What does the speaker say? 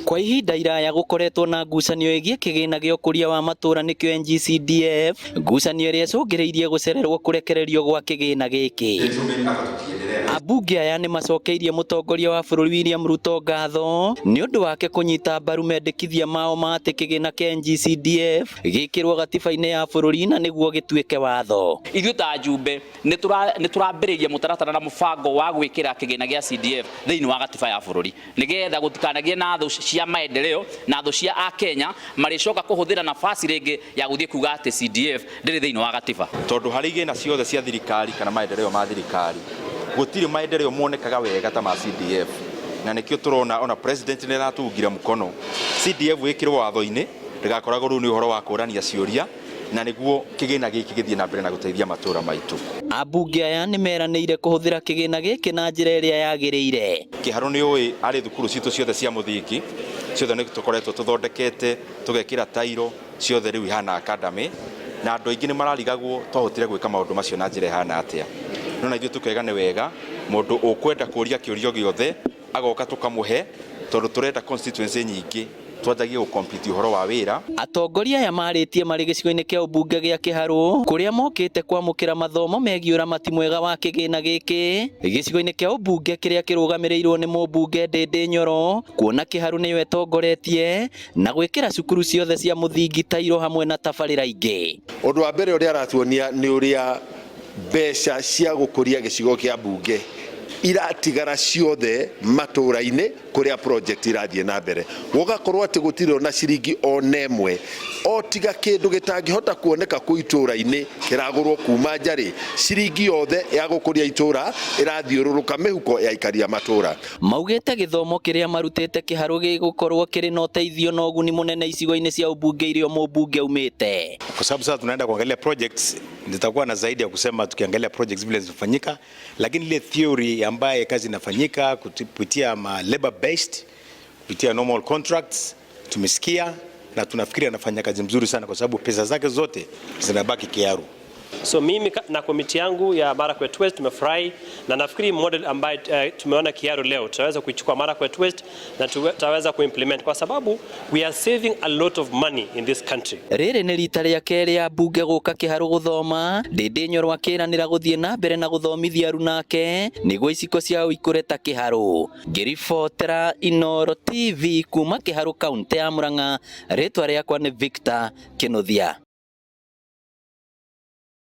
Kwa ihinda iraya gukoretwo na ngucanio igie kigina gia ukuria wa matura nikio NGCDF, ngucanio iria icungiriirie gucererwo kurekererio gwa kigina giki. Ambunge aya ni macokeirie mutongoria wa bururi William Ruto ngatho ni undu wake kunyita mbaru mendekithia mao ma ati kigina kia NGCDF gikirwo gatiba-ini ya bururi na niguo gituike watho. Ithuĩ ta njumbe nĩ turambĩrĩria mũtaratara na mũbango wa gwĩkĩra kĩgĩna gĩa CDF thĩinĩ wa gatiba ya bũrũri nĩgetha gũtikanagie na thũ cia maendeleo na thũ cia akenya marĩcoka kũhũthĩra nafasi rĩngĩ ya gũthiĩ kuga atĩ CDF ndĩrĩ thĩinĩ wa gatiba. Tondũ harĩ igĩna ciothe cia thirikari kana maendeleo ma thirikari gũtirĩ maendeleo monekaga wega ta ma CDF, na nĩkĩo tũrona ona president nĩ aratugire mũkono CDF ĩkĩrwo watho-inĩ ndĩgakoragwo rĩu nĩ ũhoro wa kũrania ciũria na niguo kigina giki githie na mbere na guteithia matura maitu. Ambunge aya ni meranĩire kuhuthira kigina giki na njira iria yagĩrĩire. Kĩharu nĩ ũĩ arĩ thukuru citu ciothe cia mũthingi ciothe nĩ tũkoretwo tũthondekete tũgekĩra tairo ciothe rĩu ihana academy na andũ aingĩ nĩ mararigagwo twahotire gwĩka maũndũ macio na njĩra ihana atĩa. No na ithuĩ tukega nĩ wega mũndũ ũkwenda kũria kĩũrio gĩothe agoka tũkamũhe tondũ tũrenda constituency nyingĩ twanjagie gũkompiti ũhoro wa wĩra. Atongoria aya marĩtie marĩ gĩcigo-inĩ kĩa ũmbunge gĩa Kĩharũ kũrĩa mokĩte kwamũkĩra mathomo megiĩ ũramati mwega wa kĩgĩna gĩkĩ gĩcigo-inĩ kĩa ũmbunge kĩrĩa kĩrũgamĩrĩirwo nĩ mũmbunge Ndĩndĩ Nyoro, kuona Kĩharũ nĩyo ĩtongoretie na gwĩkĩra cukuru ciothe cia mũthingi tairo hamwe na tabarĩra ingĩ. Ũndũ wa mbere ũrĩa aratuonia nĩ ũrĩa mbeca cia gũkũria gĩcigo kĩa mbunge iratigara ciothe matũra-inĩ kuria project irathiĩ na mbere, gũgakorwo atĩ gũtirĩ na ciringi ona ĩmwe o tiga kĩndũ gĩtangĩhota kuoneka kũ itũra-inĩ kĩragũrwo kuma njarĩ, ciringi yothe ya gũkũria itũra irathiũrũrũka mĩhuko ya ikaria matũra. Maugĩte gĩthomo kĩrĩa marutĩte Kĩharũ gĩgũkorwo kĩrĩ na ũteithio na ũguni mũnene icigo-inĩ cia ũmbunge iria mũmbunge umĩte. Kwa sababu sasa tunaenda kuangalia projects, nitakuwa na zaidi ya kusema tukiangalia projects vile zinafanyika, lakini ile theory ambaye kazi inafanyika kupitia labor based, kupitia normal contracts tumesikia na tunafikiri anafanya kazi mzuri sana kwa sababu pesa zake zote zinabaki Kĩharũ. So mimi na komiti yangu ya Marakwet West tumefurahi na nafikiri model ambayo tumeona Kĩharũ leo tutaweza kuichukua Marakwet West na tutaweza kuimplement kwa sababu we are saving a lot of money in this country. Rĩrĩ nĩ rita rĩa kerĩ ambunge gũka Kĩharũ gũthoma, Ndĩndĩ Nyoro akĩranĩra gũthiĩ na mbere na gũthomithia aruna ake nĩguo iciko ciao ikũre ta Kĩharũ. Ngĩribotera Inooro TV kuma Kĩharũ kaunti ya Murang'a, rĩtwa rĩakwa nĩ Victor Kĩnuthia.